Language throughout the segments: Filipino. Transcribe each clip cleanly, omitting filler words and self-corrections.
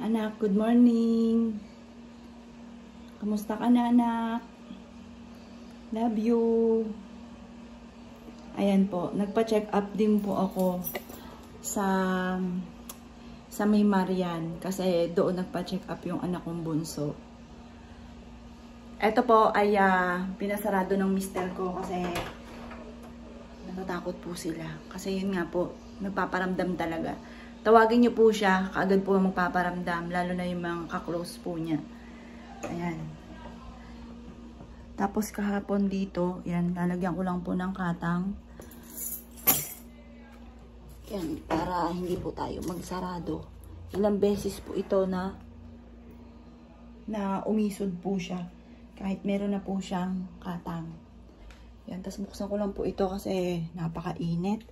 Anak, good morning. Kamusta ka na, anak? Love you. Ayan po, nagpa-check up din po ako sa May Marian kasi doon nagpa-check up yung anak kong bunso. Ito po ay pinasarado ng mister ko kasi natatakot po sila. Kasi yun nga po, nagpaparamdam talaga. Tawagin niyo po siya, kaagad po magpaparamdam, lalo na yung mga kaklose po niya. Ayan. Tapos kahapon dito, yan, lalagyan ko lang po ng katang. Yan, para hindi po tayo magsarado. Ilang beses po ito na umisod po siya. Kahit meron na po siyang katang. Yan, tapos buksan ko lang po ito kasi napakainit.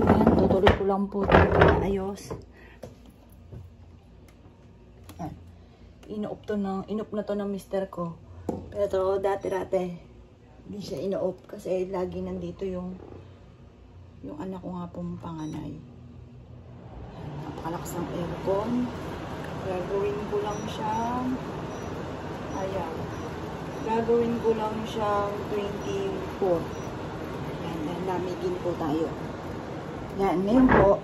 Yan, tutuloy ko lang po ito para ayos. Yan. Inuop na to ng mister ko. Pero dati-dati hindi siya inuop kasi lagi nandito yung anak ko nga pong panganay. Yan, napakalakas ng aircon. Gagawin ko lang siyang ayan. Gagawin ko lang siyang 24. Yan, lamigin po tayo. Yan, ngayon po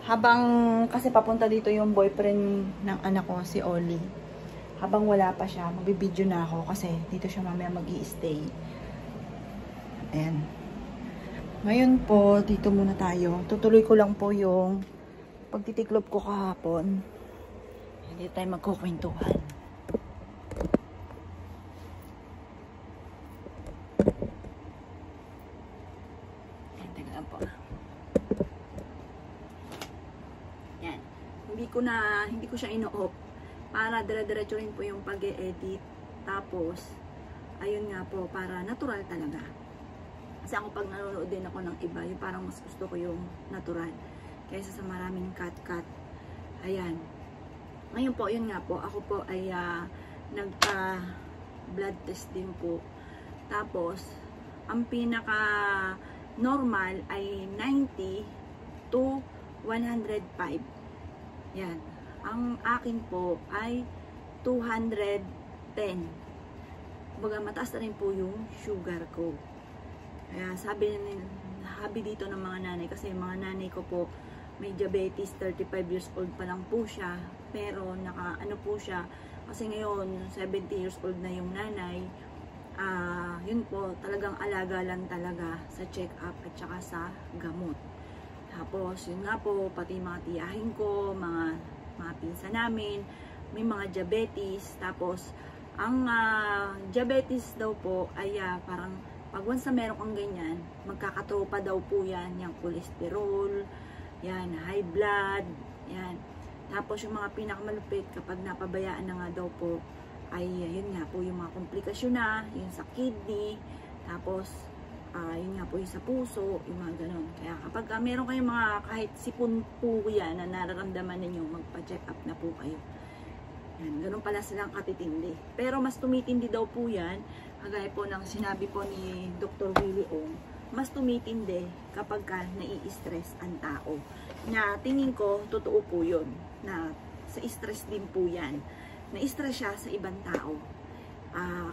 habang kasi papunta dito yung boyfriend ng anak ko, si Oli. Habang wala pa siya, magbibideo na ako kasi dito siya mamaya mag-i-stay. Ayan. Ngayon po, dito muna tayo. Tutuloy ko lang po yung pagtitiklop ko kahapon. Hindi tayo magkukwentuhan. Ayan, tingnan po. Yan. Hindi ko siya ino-off. Para dire-diretso rin po yung pag-e-edit. Tapos, ayun nga po, para natural talaga. Kasi ako pag nanonood din ako ng iba, yung parang mas gusto ko yung natural. Kaysa sa maraming cut-cut. Ayan. Ngayon po, yun nga po, ako po ay nagpa-blood test din po. Tapos, ang pinaka-normal ay 90 to 105. Yan. Ang akin po ay 210. Kumbaga, mataas na rin po yung sugar ko. Kaya sabi dito ng mga nanay, kasi yung mga nanay ko po may diabetes, 35 years old pa lang po siya, pero ano po siya, kasi ngayon 70 years old na yung nanay. Yun po, talagang alaga lang talaga sa check-up at saka sa gamot. Tapos yun nga po, pati mga tiyahin ko, mga pinsan namin, may mga diabetes. Tapos ang diabetes daw po ay parang pag once na meron kang ganyan, magkakatropa daw po yan, yung cholesterol, yan, high blood, yan. Tapos yung mga pinakamalupit, kapag napabayaan na nga daw po, ay yun nga po yung mga komplikasyon na, yung sa kidney, tapos yun nga po yung sa puso, yung mga ganun. Kaya kapag meron kayong mga kahit sipon po yan na nararamdaman ninyo, magpa-check up na po kayo. Yan, ganun pala silang katitindi. Pero mas tumitindi daw po yan, kagaya po ng sinabi po ni Dr. Willie Ong, mas tumitindi kapag nai-stress ang tao. Na tingin ko, totoo po yun, na sa stress din po yan. Na-stress siya sa ibang tao.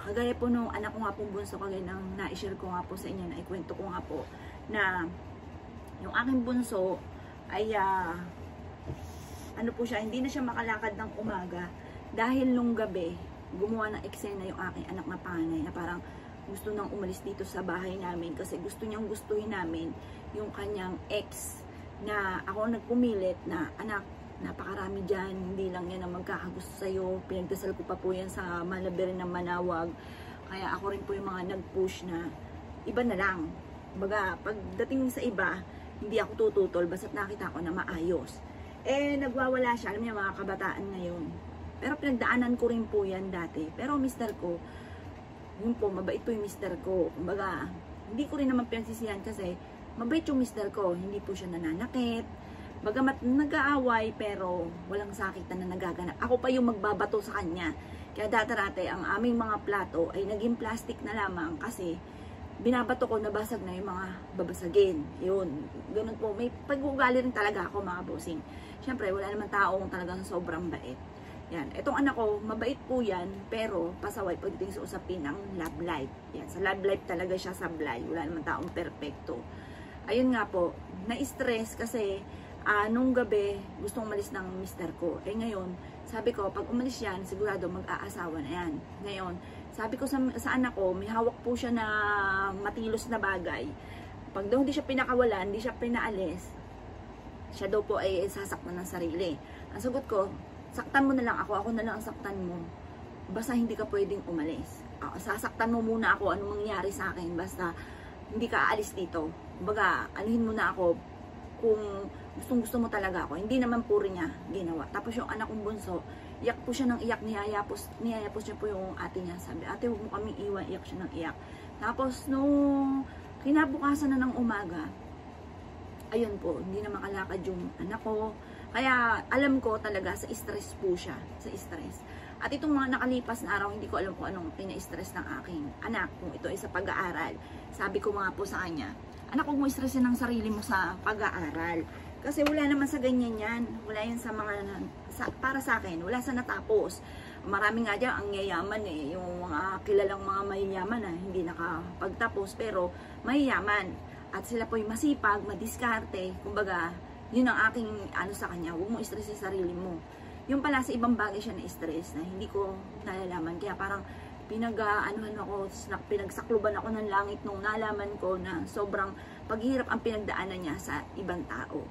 Kagaya po nung anak ko nga pong bunso, kagaya nang na-share ko nga po sa inyo, na ikwento ko nga po, na yung aking bunso ay ano po siya, hindi na siya makalakad ng umaga dahil nung gabi gumawa ng eksena yung aking anak na panganay na parang gusto nang umalis dito sa bahay namin kasi gustuhin namin yung kanyang ex, na ako nagpumilit na anak, napakarami dyan, hindi lang yan ang magkakagusto sa'yo, pinagdasal ko pa po yan sa Malaber ng Manawag, kaya ako rin po yung mga nag-push na iba na lang. Baga, pagdating sa iba, hindi ako tututol basta't nakita ko na maayos. Nagwawala siya, alam niya mga kabataan ngayon. Pero pinagdaanan ko rin po yan dati. Pero mister ko, yun po, mabait po yung mister ko. Kumbaga, hindi ko rin naman pinagsisihan kasi mabait yung mister ko. Hindi po siya nananakit. Bagamat nag-aaway, pero walang sakitan na nagaganap. Ako pa yung magbabato sa kanya. Kaya dati-rate, ang aming mga plato ay naging plastic na lamang kasi binabato ko, nabasag na yung mga babasagin. Yun, ganun po. May pag-uugali rin talaga ako, mga bossing. Siyempre, wala naman taong talagang sobrang bait. Yan. Itong anak ko, mabait po yan, pero pasaway pagdating sa usapin ng love life. Yan. Sa love life talaga siya sablay. Wala naman taong perpekto. Ayun nga po, na-stress kasi nung gabi, gustong umalis ng mister ko. Eh ngayon, sabi ko, pag umalis yan, sigurado mag-aasawa na yan. Ngayon, sabi ko sa anak ko, may hawak po siya na matilos na bagay. Pag daw hindi siya pinakawalan, hindi siya pinaalis, siya daw po ay sasaktan ng sarili. Ang sagot ko, saktan mo na lang ako na lang ang saktan mo. Basta hindi ka pwedeng umalis. Sasaktan mo muna ako, anong mangyayari sa akin, basta hindi ka aalis dito. Kumbaga, anuhin mo na ako kung gustong-gusto mo talaga ako. Hindi naman puro niya ginawa. Tapos yung anak kong bunso, iyak po siya ng iyak, niyayapos niya po yung ate niya. Sabi, ate, huwag mo kami iwan, iyak siya ng iyak. Tapos, nung kinabukasan na ng umaga, ayun po, hindi na makalakad yung anak ko. Kaya, alam ko talaga, sa stress po siya. Sa stress. At itong mga nakalipas na araw, hindi ko alam kung anong pina-stress ng aking anak. Kung ito ay sa pag-aaral. Sabi ko mga po sa kanya, anak, huwag mo stressin ang sarili mo sa pag-aaral. Kasi wala naman sa ganyan yan. Wala yan sa mga, para sa akin, wala sa natapos. Marami nga dyan, ang yayaman eh. Yung mga kilalang mga mayayaman na hindi nakapagtapos, pero mayayaman. At sila po'y masipag, madiskarte. Kumbaga, yun ang aking ano sa kanya, huwag mo stress sa sarili mo. Yung pala sa ibang bagay siya na-stress na hindi ko nalalaman. Kaya parang pinagsakluban ako ng langit nung nalaman ko na sobrang paghihirap ang pinagdaanan niya sa ibang tao.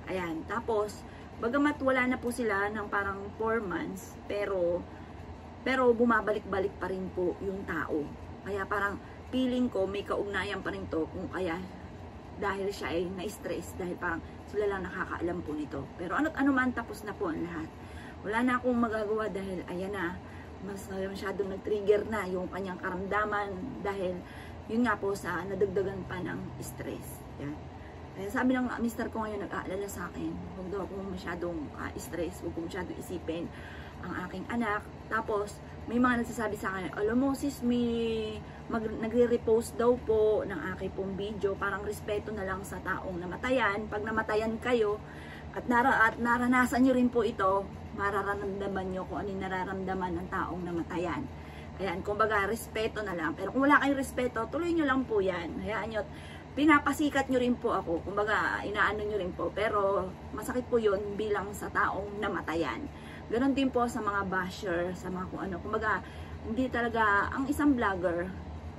Ayan, tapos, bagamat wala na po sila ng parang 4 months, pero bumabalik-balik pa rin po yung tao. Kaya parang feeling ko may kaugnayan pa rin to kung kaya dahil siya ay na-stress, dahil parang sila lang nakakaalam po nito. Pero ano man, tapos na po ang lahat. Wala na akong magagawa dahil ayan na, mas masyadong nag-trigger na yung kanyang karamdaman dahil yun nga po sa nadagdagan pa ng stress. Yan. Kaya sabi ng mister ko ngayon, nag-aalala sa akin, huwag daw akong masyadong stress, huwag ko masyadong isipin ang aking anak. Tapos, may mga nagsasabi sa akin, alam mo sis, nagre-repost daw po ng aking pong video, parang respeto na lang sa taong namatayan. Pag namatayan kayo, at naranasan nyo rin po ito, mararamdaman nyo kung ano yung nararamdaman ng taong namatayan. Ayan, kumbaga, respeto na lang. Pero kung wala kayong respeto, tuloy nyo lang po yan. Hayaan nyo, pinapasikat nyo rin po ako. Kumbaga, inaano nyo rin po. Pero, masakit po yun bilang sa taong namatayan. Ganon din po sa mga basher, sa mga kung ano. Kumbaga, hindi talaga, ang isang vlogger,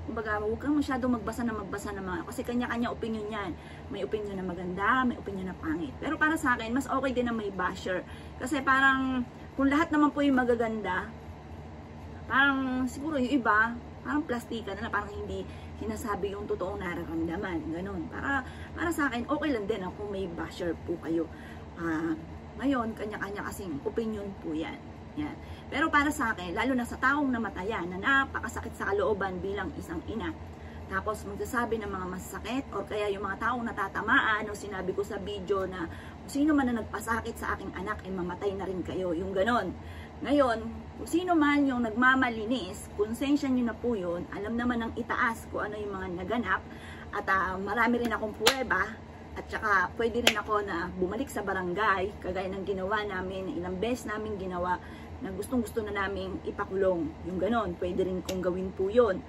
kumbaga, huwag kang masyadong magbasa ng mga, kasi kanya-kanya opinion yan. May opinion na maganda, may opinion na pangit. Pero para sa akin, mas okay din na may basher. Kasi parang, kung lahat naman po yung magaganda, parang siguro yung iba, parang plastika na parang hindi sinasabi yung totoong nararamdaman. Ganon. Para sa akin, okay lang din kung may basher po kayo. Ngayon, kanya-kanya kasing opinion po yan. Yan. Pero para sa akin, lalo na sa taong namatayan na napakasakit sa kalooban bilang isang ina, tapos magsasabi ng mga masakit or kaya yung mga taong natatamaan o sinabi ko sa video na sino man na nagpasakit sa aking anak ay mamatay na rin kayo, yung ganon. Ngayon, kung sino man yung nagmamalinis, konsensya nyo na po yun, alam naman ng itaas kung ano yung mga naganap at marami rin akong pruweba. At saka pwede rin ako na bumalik sa barangay, kagaya ng ginawa namin, ilang beses namin ginawa na gustong-gusto na namin ipakulong. Yung ganon, pwede rin kong gawin po yun.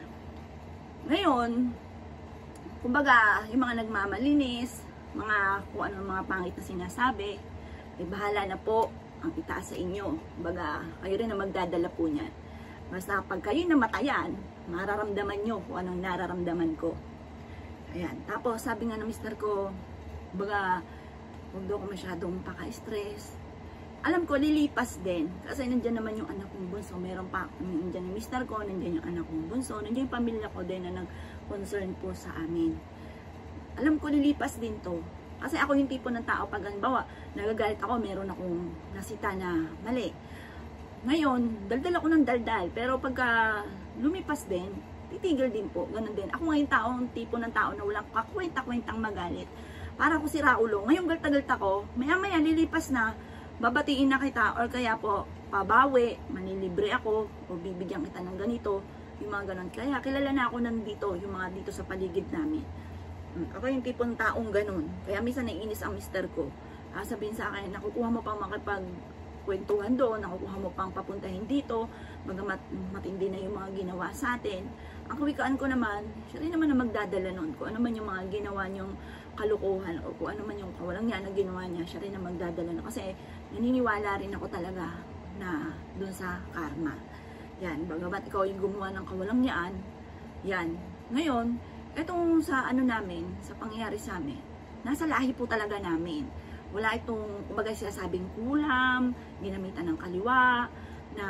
Ngayon, kumbaga, yung mga nagmamalinis, kung ano mga pangit na sinasabi, bahala na po ang itaas sa inyo. Kumbaga, kayo rin na magdadala po niyan. Basta pag kayo namatayan, mararamdaman nyo kung anong nararamdaman ko. Ayan. Tapos, sabi nga ng mister ko, kumbaga, huwag daw ako masyadong paka-stress. Alam ko, lilipas din. Kasi nandyan naman yung anak kong bunso. Meron pa, nandyan yung mister ko, nandyan yung anak kong bunso, nandyan yung pamilya ko din na nag-concern po sa amin. Alam ko, lilipas din to. Kasi ako yung tipo ng tao, pag halimbawa, nagagalit ako, meron akong nasita na mali. Ngayon, daldal ako ng daldal. Pero pagka lumipas din, titigil din po. Ganun din. Ako ngayon tipo ng tao na walang kakwenta-kwentang magalit. Para ko si Raulo. Ngayon galta-galta ko, maya-maya lilipas na, babatiin na kita or kaya po pabawi, manilibre ako o bibigyan kita ng ganito. yung mga ganon. Kaya kilala na ako nandito, yung mga dito sa paligid namin. Ako yung tipong taong ganon. Kaya minsan naiinis ang mister ko. Sabihin sa akin, nakukuha mo pang makipagkwentuhan doon, nakukuha mo pang papuntahin dito, bagamat matindi na yung mga ginawa sa atin. Ang kawikaan ko naman, siya rin naman na magdadala nun. Kung ano man yung mga ginawa niyong kalukuhan o kung ano man yung kawalang niya na ginawa niya, siya rin na magdadala nun. Kasi naniniwala rin ako talaga na dun sa karma. Yan, bagamat ikaw yung gumawa ng kawalang niyaan, yan. Ngayon, etong sa ano namin, sa pangyayari sa amin, nasa lahi po talaga namin. Wala itong, kumbaga sinasabing kulam, ginamitan ng kaliwa, na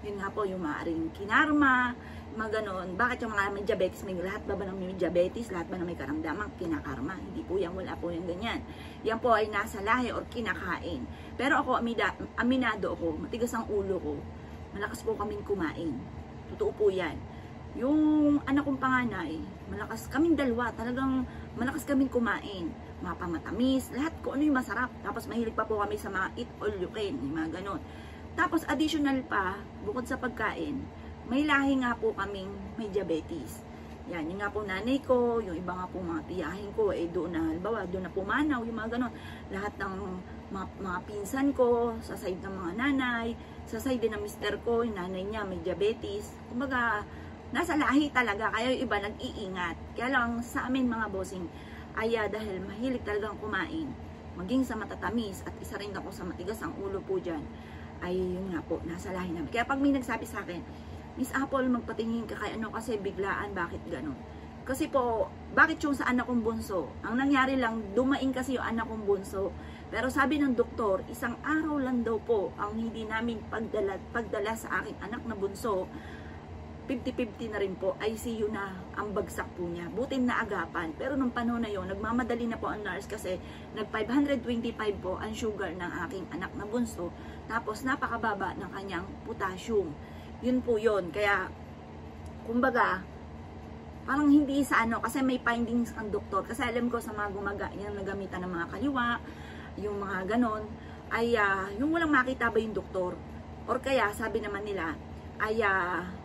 yun nga po yung maaaring kinarma, mga ganon. Bakit yung mga may diabetes, may lahat ba ng may diabetes, lahat ba na may karamdaman, kinakarma? Hindi po yan, wala po yung ganyan. Yan po ay nasa lahi or kinakain. Pero ako, aminado ako, matigas ang ulo ko, malakas po kaming kumain. Totoo po yan. Yung anak kong panganay, malakas kaming dalawa, talagang malakas kaming kumain. Mapamatamis, lahat ko ano yung masarap. Tapos mahilig pa po kami sa mga eat all you can, yung mga ganon. Tapos additional pa, bukod sa pagkain, may lahi nga po kaming may diabetes. Yan, yung nga po nanay ko, yung iba nga po mga tiyahin ko, doon na, halimbawa, doon na pumanaw, yung mga ganon. Lahat ng mga pinsan ko, sa side ng mga nanay, sa side din ng mister ko, yung nanay niya may diabetes. Kumbaga, nasa lahi talaga, kaya yung iba nag-iingat. Kaya lang sa amin mga bossing, dahil mahilig talagang kumain, maging sa matatamis, at isa rin ako sa matigas ang ulo po dyan, ay yun nga po, nasa lahi namin. Kaya pag may nagsabi sa akin, Miss Apple, magpatingin ka kay ano kasi biglaan, bakit gano'n? Kasi po, bakit yung sa anak kong bunso? Ang nangyari lang, dumaing kasi yung anak kong bunso. Pero sabi ng doktor, isang araw lang daw po ang hindi namin pagdala sa aking anak na bunso. 50-50 na rin po, ICU na ang bagsak po niya. Butin na agapan. Pero nung panahon na yon, nagmamadali na po ang nurse kasi nag 525 po ang sugar ng aking anak na bunso. Tapos napakababa ng kanyang potassium. Yun po yun. Kaya, kumbaga, parang hindi sa ano, kasi may findings ang doktor. Kasi alam ko sa mga yung nagamitan ng mga kaliwa, yung mga ganon, ay yung walang makita ba yung doktor? Or kaya, sabi naman nila, ay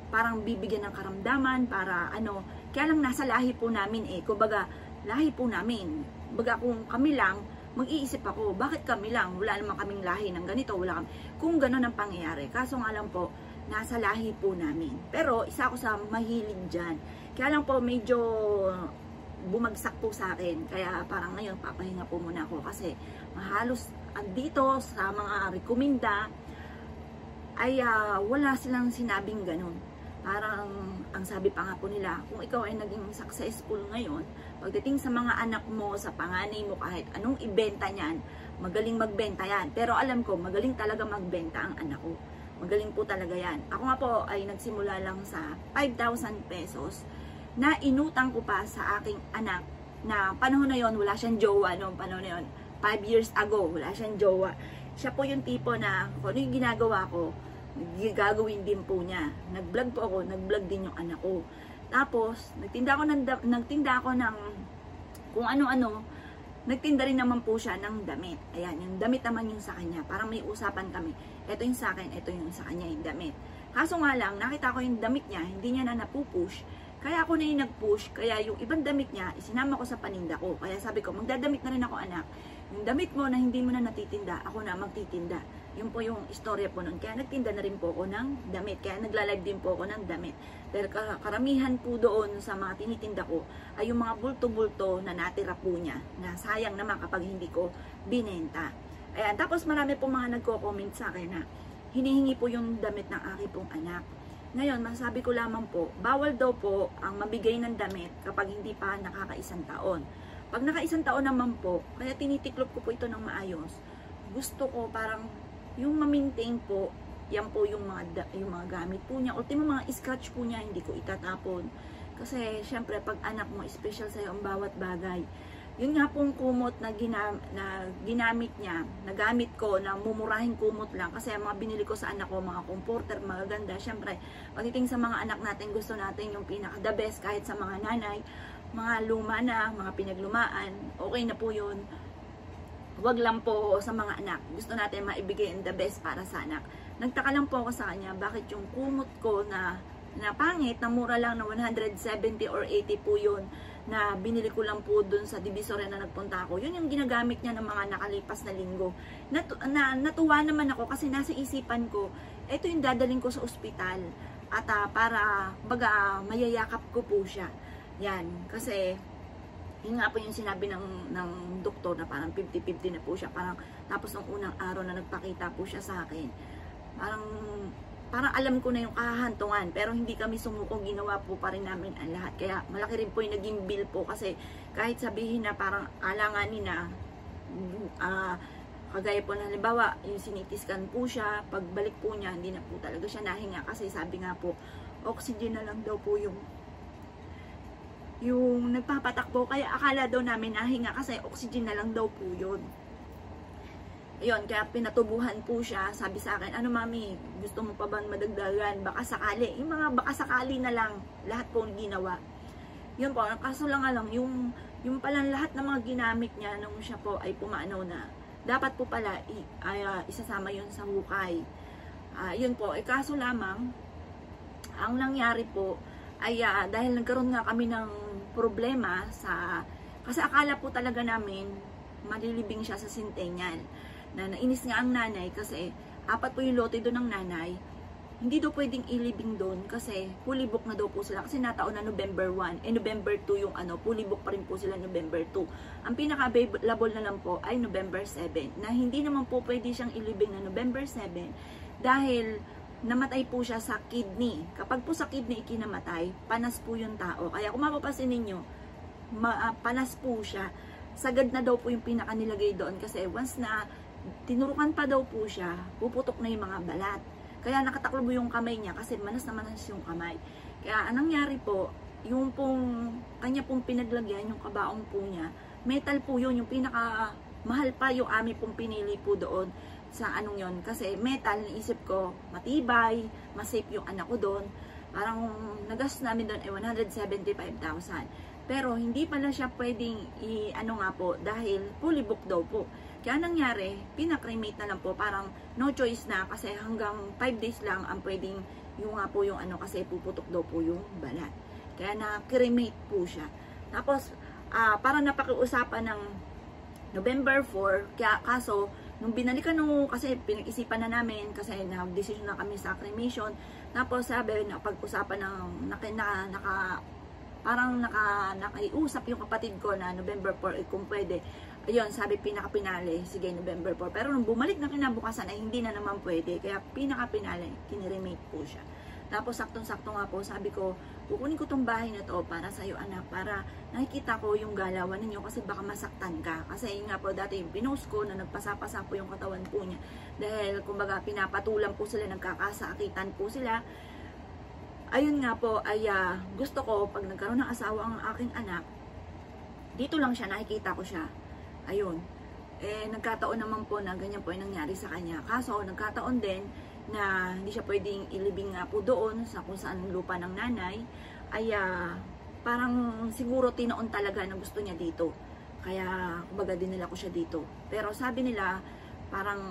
parang bibigyan ng karamdaman para ano, kaya lang nasa lahi po namin kumbaga, lahi po namin. Kumbaga kung kami lang, mag-iisip ako, bakit kami lang? Wala naman kaming lahi ng ganito, wala kami. Kung gano'n ang pangyayari, kaso nga lang po, nasa lahi po namin. Pero isa ako sa mahilig dyan. Kaya lang po, medyo bumagsak po sa akin. Kaya parang ngayon, papahinga po muna ako kasi halos dito sa mga rekomenda, ay wala silang sinabing ganun. Parang, ang sabi pa nga po nila, kung ikaw ay naging successful ngayon, pagdating sa mga anak mo, sa panganay mo, kahit anong ibenta niyan, magaling magbenta yan. Pero alam ko, magaling talaga magbenta ang anak ko. Magaling po talaga yan. Ako nga po ay nagsimula lang sa 5,000 pesos na inutang ko pa sa aking anak na panahon na yon wala siyang jowa noong panahon na yon. 5 years ago, wala siyang jowa. Siya po yung tipo na kung ano yung ginagawa ko, gagawin din po niya. Nag-vlog po ako, nag-vlog din yung anak ko. Tapos, nagtinda ako ng kung ano-ano, nagtinda rin naman po siya ng damit. Ayan, yung damit naman yung sa kanya. Parang may usapan kami. Ito yung sa akin, ito yung sa kanya, yung damit. Kaso nga lang, nakita ko yung damit niya, hindi niya na napupush. Kaya ako na yung nag-push, kaya yung ibang damit niya, isinama ko sa paninda ko. Kaya sabi ko, magdadamit na rin ako anak. Yung damit mo na hindi mo na natitinda, ako na magtitinda. Yun po yung istorya po nun. Kaya nagtinda na rin po ako ng damit. Kaya nagla-live din po ako ng damit. Dahil karamihan po doon sa mga tinitinda ko ay yung mga bulto-bulto na natira po niya. Na sayang naman kapag hindi ko binenta. Ayan. Tapos marami po mga nagko-comment sa akin na hinihingi po yung damit ng aking pong anak. Ngayon, masasabi ko lamang po, bawal daw po ang mabigay ng damit kapag hindi pa nakakaisang taon. Pag nakaisang taon naman po, kaya tinitiklop ko po ito ng maayos. Gusto ko parang yung ma-maintain po, yan po yung mga gamit po niya. Ultimo mga scratch po niya, hindi ko itatapon. Kasi syempre pag anak mo, special sa'yo ang bawat bagay. Yun nga pong kumot na ginamit niya, nagamit ko, na mumurahing kumot lang. Kasi ang mga binili ko sa anak ko, mga comforter, magaganda. Syempre, pagdating sa mga anak natin, gusto natin yung pinaka-the best, kahit sa mga nanay, mga luma na, mga pinaglumaan, okay na po yun. Wag lang po sa mga anak. Gusto natin maibigay the best para sa anak. Nagtaka lang po ako sa kanya, bakit yung kumot ko na na pangit, na mura lang na 170 or 80 po yun, na binili ko lang po dun sa Divisoria na nagpunta ako. Yun yung ginagamit niya ng mga nakalipas na linggo. Natuwa naman ako kasi nasa isipan ko, ito yung dadaling ko sa ospital. At para mayayakap ko po siya. Yan, kasi yun nga po yung sinabi ng doktor na parang 50-50 na po siya. Tapos ng unang araw na nagpakita po siya sa akin, parang alam ko na yung kahahantungan, pero hindi kami sumuko, ginawa po pa rin namin ang lahat. Kaya malaki rin po yung naging bill po, kasi kahit sabihin na parang alanganin na, kagaya po na halimbawa, yung sinitiskan po siya, pagbalik po niya, hindi na po talaga siya nahinga, kasi sabi nga po, oxygen na lang daw po yung nagpapatakbo, kaya akala daw namin nahinga kasi oxygen na lang daw po yun. Ayun, kaya pinatubuhan po siya, sabi sa akin, ano mami, gusto mo pa ba madagdagan, baka sakali, yung mga baka sakali na lang, lahat po ginawa. Yun po, kaso lang yung palang lahat ng mga ginamit niya nung siya po ay pumanaw na, dapat po pala isasama yun sa hukay. Yun po, kaso lamang, ang nangyari po, ay dahil nagkaroon nga kami ng problema kasi akala po talaga namin malilibing siya sa Centennial. Na nainis nga ang nanay kasi 4 po yung lote doon ng nanay. Hindi daw pwedeng ilibing doon kasi fully book na daw po sila, kasi nataon na November 1 November 2 yung fully book pa rin po sila November 2. Ang pinaka-available na lang po ay November 7, na hindi naman po pwede siyang ilibing na November 7 dahil namatay po siya sa kidney. Kapag po sa kidney ikinamatay, panas po yung tao. Kaya kung mapapasin ninyo, panas po siya. Sagad na daw po yung pinaka-nilagay doon, kasi once na tinurukan pa daw po siya, puputok na yung mga balat. Kaya nakataklobo yung kamay niya kasi manas na manas yung kamay. Kaya anong nangyari po, yung kanya pong pinaglagyan, yung kabaong po niya, metal po yun, yung pinaka mahal pa yung ami pong pinili po doon sa anong yon, kasi metal, naisip ko matibay, masafe yung anak ko doon. Parang nagas namin doon ay 175,000. Pero hindi pala siya pwedeng nga po, dahil fully book daw po. Kaya nangyari, pinakremate na lang po, parang no choice na, kasi hanggang 5 days lang ang pwedeng yung kasi puputok daw po yung balat. Kaya na-cremate po siya. Tapos, parang napakiusapan ng November 4, kaso, nung binalikan kasi pinag-isipan na namin, kasi nag-decision na kami sa cremation, tapos sabi, pag-usapan ng parang nakaiusap yung kapatid ko na November 4, kung pwede. Ayun, sabi pinaka-pinali, sige November 4. Pero nung bumalik na kinabukasan ay hindi na naman pwede. Kaya pinaka-pinali, kiniremake po siya. Tapos saktong-sakto nga po, sabi ko, kukunin ko tong bahay na to para sa'yo anak, para nakikita ko yung galawan ninyo, kasi baka masaktan ka. Kasi yun nga po, dati yung pinost ko na nagpasapasa po yung katawan po niya. Dahil kumbaga pinapatulan po sila, nagkakasakitan po sila. Ayun nga po, ay gusto ko, pag nagkaroon ng asawa ang aking anak, dito lang siya, nakikita ko siya. Ayun. Nagkataon naman po na ganyan po yung nangyari sa kanya. Kaso, nagkataon din na hindi siya pwedeng ilibing nga po doon sa kung saan lupa ng nanay. Ay, parang siguro tinoon talaga na gusto niya dito. Kaya, kumbaga dinala ko siya dito. Pero sabi nila, parang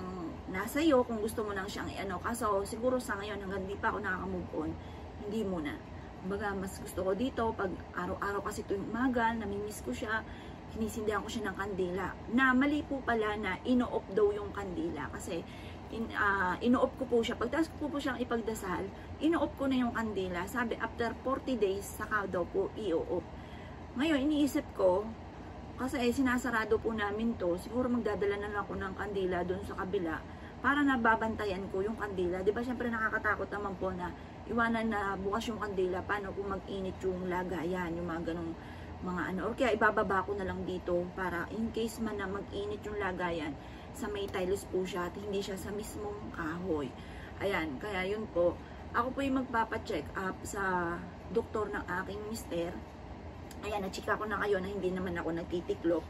nasa iyo kung gusto mo lang siyang Kaso, siguro sa ngayon, hanggang di pa ako nakaka-move on, hindi muna. Kumbaga, mas gusto ko dito, pag araw-araw kasi tuwing umaga, namimiss ko siya, sinisindihan ko siya ng kandila. Na mali po pala na ino-off daw yung kandila. Kasi ino-off ko po siya. Pagtaas ko po siyang ipagdasal, ino-off ko na yung kandila. Sabi, after 40 days, saka daw po i-off. Ngayon, iniisip ko, kasi sinasarado po namin to, siguro magdadala na lang ako ng kandila doon sa kabila para nababantayan ko yung kandila. Diba, syempre nakakatakot naman po na iwanan na bukas yung kandila, paano kung mag-init yung lagayan, yung mga ganong mga or kaya ibababa ko na lang dito para in case man na mag-init yung lagayan, sa may tiles po siya at hindi siya sa mismong kahoy. Ayan, kaya yun po, ako po yung magpapa-check up sa doktor ng aking mister. Ayan, na-chika ko na kayo na hindi naman ako nagtitiklop.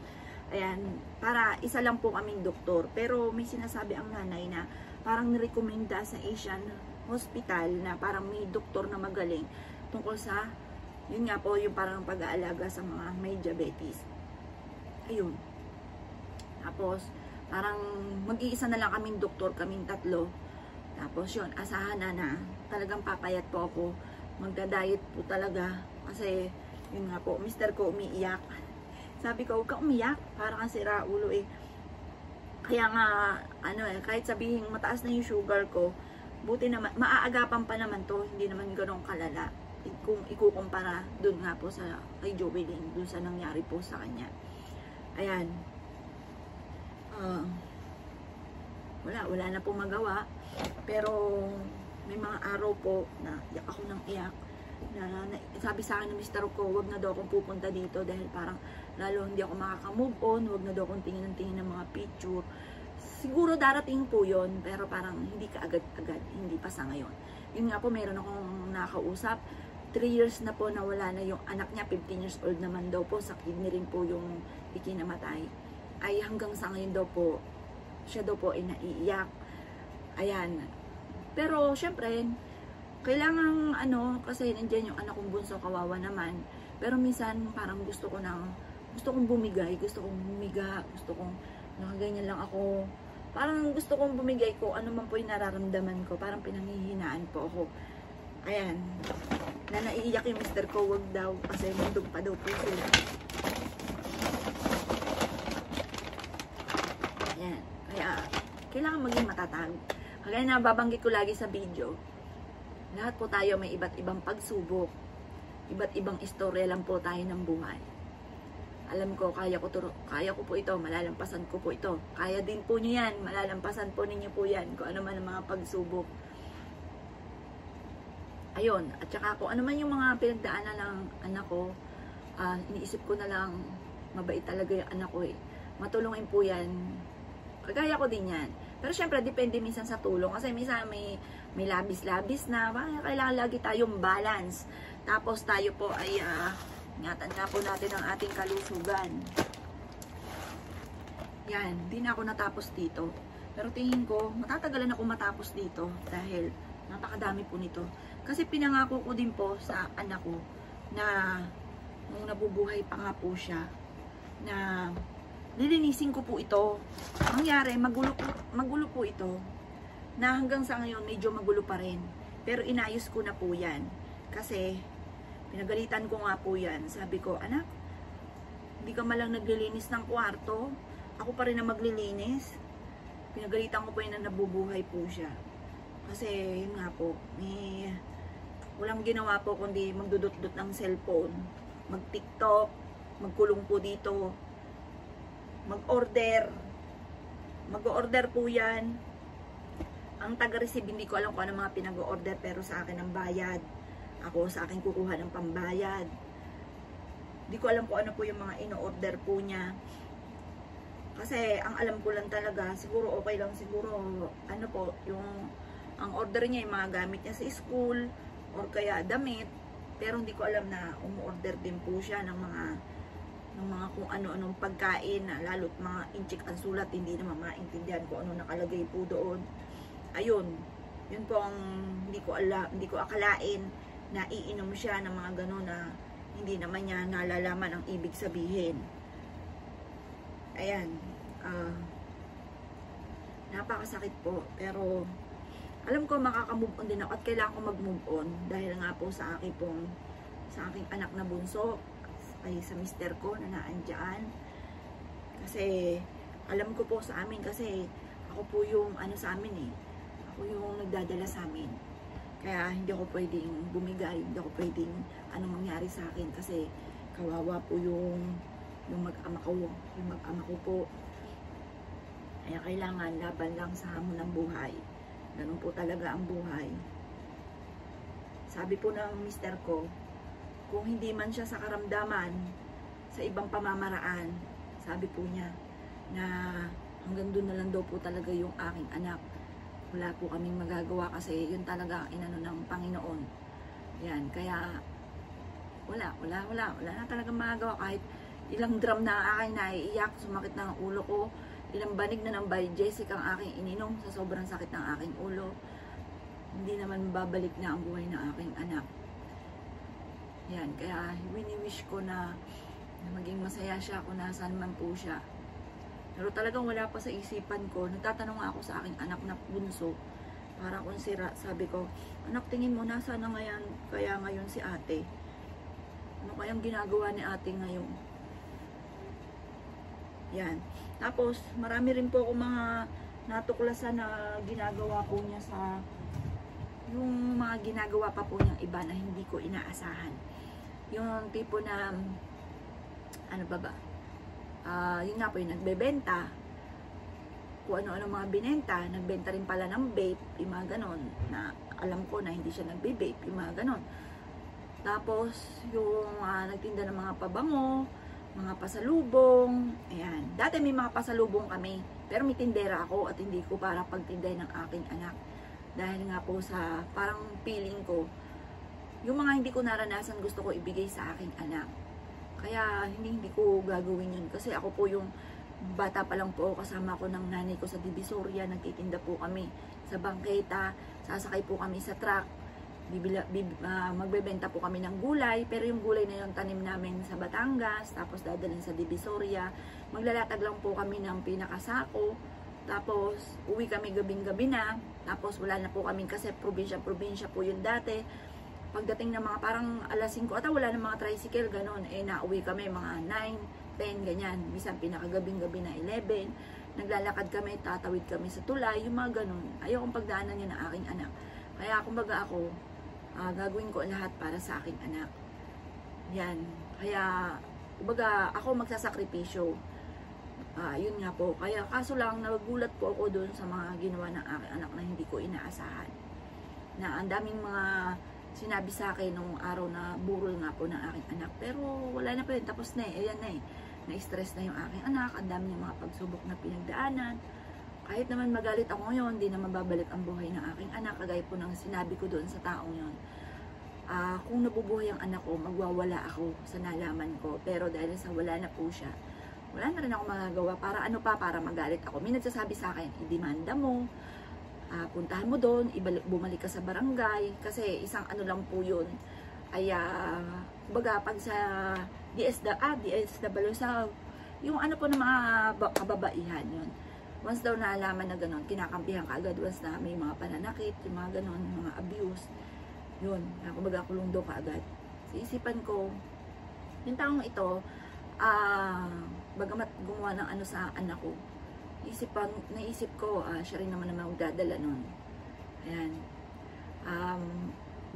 Ayan, para isa lang po kaming doktor, pero may sinasabi ang nanay na parang nirekomenda sa Asian Hospital na parang may doktor na magaling tungkol sa yun nga po, yung parang pag-aalaga sa mga may diabetes. Ayun. Tapos, parang mag-iisa na lang kaming doktor, kaming 3. Tapos yun, asahan na talagang papayat po ako magda-diet po talaga. Kasi, yun nga po, mister ko umiiyak. Sabi ko, huwag ka umiyak, parang kang sira ulo eh. Kaya nga, kahit sabihin mataas na yung sugar ko, buti naman, maaagapan pa naman to, hindi naman ganun kalala. Kung ikukumpara dun nga po sa kay Jovelyn, dun sa nangyari po sa kanya. Ayan. Wala na po magawa. Pero may mga araw po na iyak ako ng iyak. Sabi sa akin ng mister ko, wag na daw akong pupunta dito dahil parang lalo hindi ako makaka-move on, wag na daw akong tingin ng mga picture. Siguro darating po yon, pero parang hindi ka agad-agad, hindi pa sa ngayon. Yun nga po, meron akong nakausap, 3 years na po nawala na yung anak niya, 15 years old naman daw po, sa kidney rin po yung ikinamatay. Ay hanggang sa ngayon daw po, siya daw po ay naiiyak. Ayan. Pero syempre, kailangan kasi nandiyan yung anak kong bunso, kawawa naman. Pero minsan parang gusto kong bumigay, gusto kong humiga, gusto kong nakaganyan lang ako. Parang gusto kong bumigay ko ano man po yung nararamdaman ko, parang pinanghihinaan po ako. Ayan. Na naiiyak yung mister ko, wag daw kasi mundog pa daw po sila. Ayan. Kaya kailangan maging matatag. Kaya nababanggit ko lagi sa video, lahat po tayo may iba't ibang pagsubok, iba't ibang istorya lang po tayo ng buhay. Alam ko, kaya ko po ito, malalampasan ko po ito. Kaya din po nyo yan, malalampasan po ninyo po yan, kung ano man ang mga pagsubok. Ayun, at saka kung ano man yung mga pinagdaanan ng anak ko, iniisip ko na lang, mabait talaga yung anak ko eh. Matulungin po yan, kagaya ko din yan. Pero syempre, depende minsan sa tulong. Kasi minsan may labis-labis na. Kailangan lagi tayong balance. Tapos tayo po ay ingatan nga po natin ang ating kalusugan. Yan, di na ako natapos dito. Pero tingin ko, matatagalan ako matapos dito. Dahil napakadami po nito. Kasi pinangako ko din po sa anak ko na nung nabubuhay pa nga po siya, na lilinisin ko po ito. Mangyari, magulo po ito. Na hanggang sa ngayon, medyo magulo pa rin. Pero inayos ko na po yan. Kasi, pinagalitan ko nga po yan. Sabi ko, anak, hindi ka malang naglilinis ng kwarto. Ako pa rin na maglilinis. Pinagalitan ko po yan na nabubuhay po siya. Kasi, yun nga po, walang ginawa po kundi magdudot-dot ng cellphone. Mag-TikTok, magkulong po dito. Mag-order po yan. Ang taga-receive, hindi ko alam kung ano mga pinag-order, pero sa akin ang bayad. Ako sa akin kukuha ng pambayad. Hindi ko alam kung ano po yung mga ino-order po niya. Kasi ang alam ko lang talaga, siguro okay lang, siguro ano po, ang order niya yung mga gamit niya sa school or kaya damit. Pero hindi ko alam na umu-order din po siya ng mga kung ano-anong pagkain, lalo't mga inchik ang sulat, hindi naman maintindihan kung ano nakalagay po doon. Ayun, yun po ang hindi ko akalain na iinom siya ng mga gano'n na hindi naman niya nalalaman ang ibig sabihin. Ayan, napakasakit po, pero alam ko makaka-move on din ako at kailangan ko mag-move on dahil nga po sa aking anak na bunso, ay sa mister ko na naandyan. Kasi alam ko po sa amin, kasi ako po yung sa amin eh. Ako yung nagdadala sa amin. Kaya hindi ako pwedeng bumigay, hindi ako pwedeng anong mangyari sa akin kasi kawawa po yung mag-ama ko po. Kaya kailangan laban lang sa hamon ng buhay. Ganun po talaga ang buhay. Sabi po ng mister ko, kung hindi man siya sa karamdaman, sa ibang pamamaraan, sabi po niya, na hanggang doon na lang daw po talaga yung aking anak. Wala po kaming magagawa kasi yun talaga ang inano ng Panginoon. Yan, kaya wala na talaga magagawa. Kahit ilang drum na akin naiiyak, sumakit na ang ulo ko, ilang banig na ng Biogesic ang aking ininom sa sobrang sakit ng aking ulo, hindi naman babalik na ang buhay ng aking anak. Yan, kaya wini-wish ko na maging masaya siya kung nasaan man po siya. Pero talagang wala pa sa isipan ko. Nagtatanong ako sa aking anak na bunso Parang kung sira, sabi ko, anak, tingin mo, nasaan na ngayon, kaya ngayon si ate? Ano kayang ginagawa ni ate ngayon? Yan. Tapos, marami rin po ako mga natuklasan na ginagawa po niya sa, yung mga ginagawa pa po niyang iba na hindi ko inaasahan. Yung tipo na, ano ba? Yun nga po yung nagbebenta, kung ano-ano mga binenta, nagbenta rin pala ng vape, yung mga ganon, na alam ko na hindi siya nagbe-vape, yung mga ganon. Tapos, yung nagtinda ng mga pabango, mga pasalubong, ayan. Dati may mga pasalubong kami, pero may tindera ako at hindi ko para pagtinday ng aking anak. Dahil nga po sa parang feeling ko, yung mga hindi ko naranasan gusto ko ibigay sa aking anak. Kaya hindi ko gagawin yun. Kasi ako po yung bata pa lang po, kasama ko ng nanay ko sa Divisoria, nagtitinda po kami sa bangketa, sasakay po kami sa truck, magbebenta po kami ng gulay, pero yung gulay na yung tanim namin sa Batangas, tapos dadalhin sa Divisoria, maglalatag lang po kami ng pinakasako, tapos uwi kami gabing-gabi na, tapos wala na po kami kasi probinsya po yun dati. Pagdating ng mga parang alas 5 ata, wala na mga tricycle, ganon, nauwi kami mga 9, 10, ganyan, bisan pinakagabing-gabi na 11, naglalakad kami, tatawid kami sa tulay, yung mga ganon. Ayokong pagdaanan niya ng aking anak. Kaya kumbaga ako, gagawin ko lahat para sa aking anak. Yan. Kaya, kumbaga, ako magsasakripisyo. Yun nga po. Kaya, kaso lang, nagulat po ako doon sa mga ginawa ng aking anak na hindi ko inaasahan. Na ang daming mga sinabi sa akin nung araw na burol nga po ng aking anak. Pero, wala na pa rin. Tapos na eh. Ayan na eh. Na-stress na yung aking anak. Ang dami niyang mga pagsubok na pinagdaanan. Kahit naman magalit ako ngayon, hindi na mababalik ang buhay ng aking anak. Kagaya po ng sinabi ko doon sa taong yon. Kung nabubuhay ang anak ko, magwawala ako sa nalaman ko. Pero dahil sa wala na po siya, wala na rin ako magagawa. Para ano pa, para magalit ako. May nagsasabi sa akin, idemanda mo, puntahan mo doon, bumalik ka sa barangay. Kasi isang ano lang po yun. Ay, baga, pag sa DSW, sa yung ano po ng mga kababaihan yun. Once daw naalaman na gano'n, kinakampihan ka agad once na may mga pananakit, yung mga gano'n, mga abuse. Yun, kumbaga kulong daw ka agad. Sa isipan ko, yung taong ito, bagamat gumawa ng ano sa anak ko, naisip ko, siya rin naman magdadala nun. Ayan.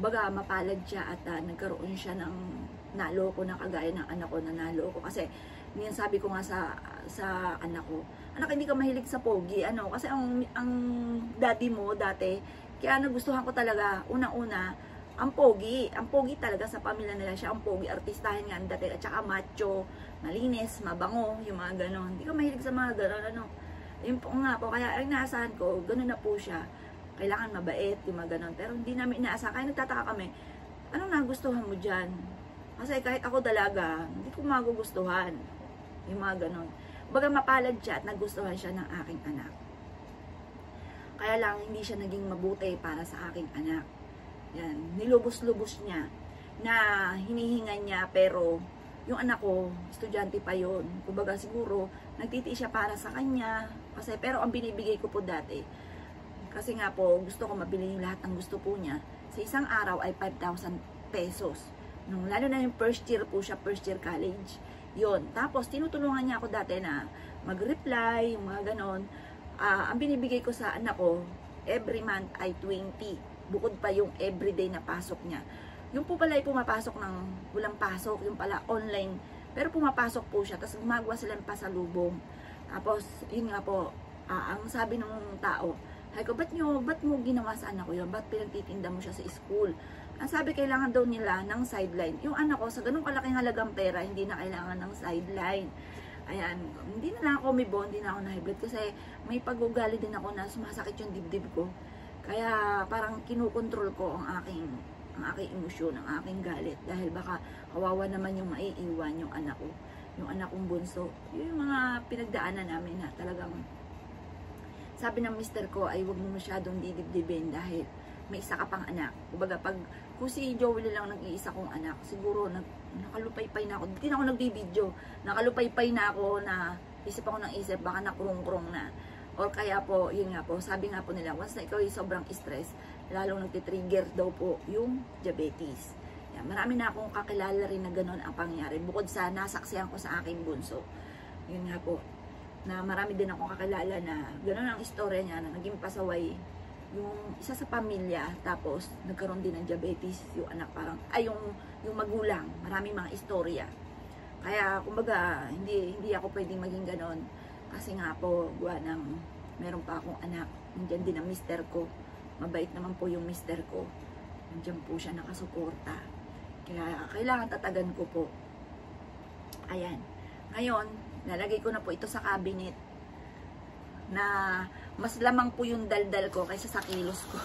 Baga mapalad siya at nagkaroon siya ng naloko na kagaya ng anak ko na naloko. Kasi, ngayon sabi ko nga sa anak ko, anak, hindi ka mahilig sa pogi, ano, kasi ang daddy mo dati, kaya nagustuhan ko talaga, unang-una, ang pogi talaga sa pamilya nila siya, ang pogi, artistahin nga dati, at saka macho, malinis, mabango, yung mga ganon. Hindi ka mahilig sa mga ganon, ano, yun po nga po, kaya ang inaasahan ko, ganon na po siya, kailangan mabait, yung mga ganon, pero hindi namin inaasahan, kaya nagtataka kami, anong nagustuhan mo dyan? Kasi kahit ako dalaga, hindi ko magugustuhan, yung mga ganon. Baga mapalad siya at nagustuhan siya ng aking anak. Kaya lang hindi siya naging mabuti para sa aking anak. Yan, nilubos-lubos niya na hinihingan niya, pero yung anak ko, estudyante pa yon. Kumbaga siguro nagtitiis siya para sa kanya, kasi pero ang binibigay ko po dati, kasi nga po gusto ko mabili lahat ng gusto po niya. Sa isang araw ay 5,000 pesos. Lalo na yung first year po siya, first year college. Yun. Tapos, tinutulungan niya ako dati na mag-reply, yung mga ganon. Ang binibigay ko sa anak ko, every month ay 20. Bukod pa yung everyday na pasok niya. Yung po pala ay pumapasok ng walang pasok, yung pala online. Pero pumapasok po siya, tapos gumagawa sila ng pasalubong. Tapos, yun nga po, ang sabi ng tao, ay ko, ba't mo ginawa sa anak ko yun? Ba't pinagtitinda mo siya sa school? Ang sabi, kailangan daw nila ng sideline. Yung anak ko, sa ganung kalaking halagang pera, hindi na kailangan ng sideline. Ayan, hindi na lang ako umibon, hindi na ako na-high-blood kasi may pag-ugali din ako na sumasakit yung dibdib ko. Kaya parang kinukontrol ko ang aking emosyon, ang aking galit. Dahil baka kawawa naman yung maiiwan yung anak ko. Yung anak kong bunso. Yung mga pinagdaanan namin na talagang sabi ng mister ko ay huwag mo masyadong didibdibin dahil may isa ka pang anak. Kumbaga, kung si Joey lang nag-iisa kong anak, siguro nakalupay-pay na ako. Hindi na ako nagbibideo. Nakalupay-pay na ako na isip ako ng isip, baka nakurong-kurong na. Or kaya po, yun nga po, sabi nga po nila, once na ikaw ay sobrang stress, lalong nagtitrigger daw po yung diabetes. Yan, marami na akong kakilala rin na ganun ang pangyayari. Bukod sa nasaksihan ko sa aking bunso. Yun nga po, na marami din akong kakilala na ganun ang istorya niya, na naging pasaway yung isa sa pamilya, tapos nagkaroon din ng diabetes, yung anak parang, yung magulang, maraming mga istorya. Kaya, kumbaga, hindi ako pwedeng maging ganon. Kasi nga po, gawa ng, meron pa akong anak, nandiyan din ang mister ko. Mabait naman po yung mister ko. Nandiyan po siya nakasuporta. Kaya, kailangan tatagan ko po. Ayan. Ngayon, nalagay ko na po ito sa cabinet na mas lamang po yung daldal ko kaysa sa kilos ko.